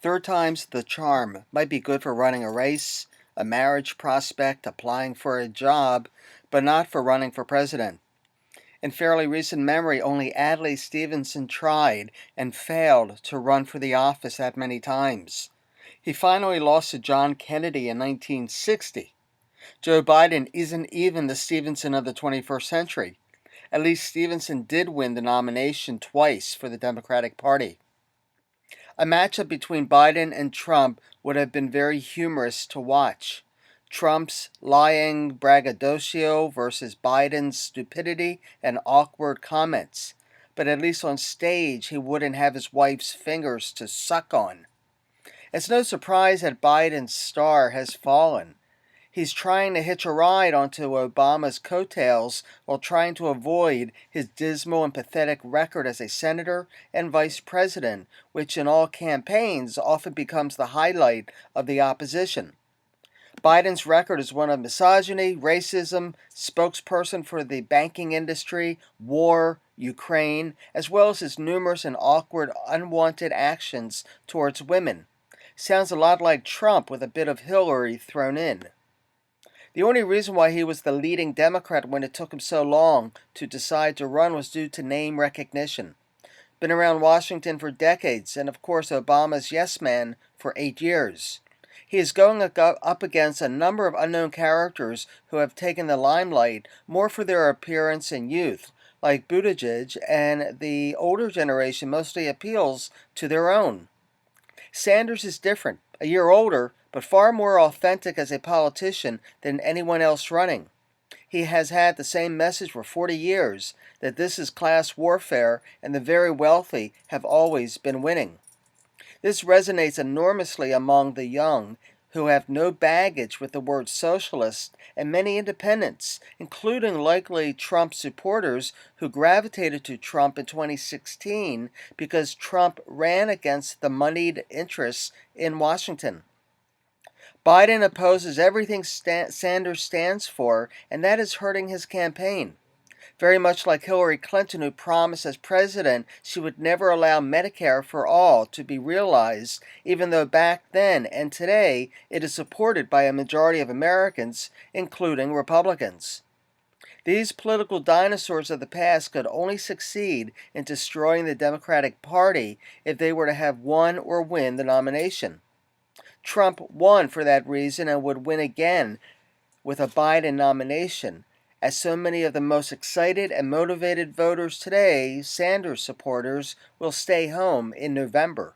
Third time's the charm. Might be good for running a race, a marriage prospect, applying for a job, but not for running for president. In fairly recent memory, only Adlai Stevenson tried and failed to run for the office that many times. He finally lost to John Kennedy in 1960. Joe Biden isn't even the Stevenson of the 21st century. At least Stevenson did win the nomination twice for the Democratic Party. A matchup between Biden and Trump would have been very humorous to watch. Trump's lying braggadocio versus Biden's stupidity and awkward comments. But at least on stage, he wouldn't have his wife's fingers to suck on. It's no surprise that Biden's star has fallen. He's trying to hitch a ride onto Obama's coattails while trying to avoid his dismal and pathetic record as a senator and vice president, which in all campaigns often becomes the highlight of the opposition. Biden's record is one of misogyny, racism, spokesperson for the banking industry, war, Ukraine, as well as his numerous and awkward unwanted actions towards women. Sounds a lot like Trump with a bit of Hillary thrown in. The only reason why he was the leading Democrat when it took him so long to decide to run was due to name recognition. Been around Washington for decades, and of course Obama's yes man for 8 years. He is going up against a number of unknown characters who have taken the limelight more for their appearance and youth, like Buttigieg, and the older generation mostly appeals to their own. Sanders is different, a year older, but far more authentic as a politician than anyone else running. He has had the same message for 40 years, that this is class warfare and the very wealthy have always been winning. This resonates enormously among the young, who have no baggage with the word socialist, and many independents, including likely Trump supporters who gravitated to Trump in 2016 because Trump ran against the moneyed interests in Washington. Biden opposes everything Sanders stands for, and that is hurting his campaign. Very much like Hillary Clinton, who promised as president she would never allow Medicare for all to be realized, even though back then and today it is supported by a majority of Americans, including Republicans. These political dinosaurs of the past could only succeed in destroying the Democratic Party if they were to have won or win the nomination. Trump won for that reason and would win again with a Biden nomination, as so many of the most excited and motivated voters today, Sanders supporters, will stay home in November.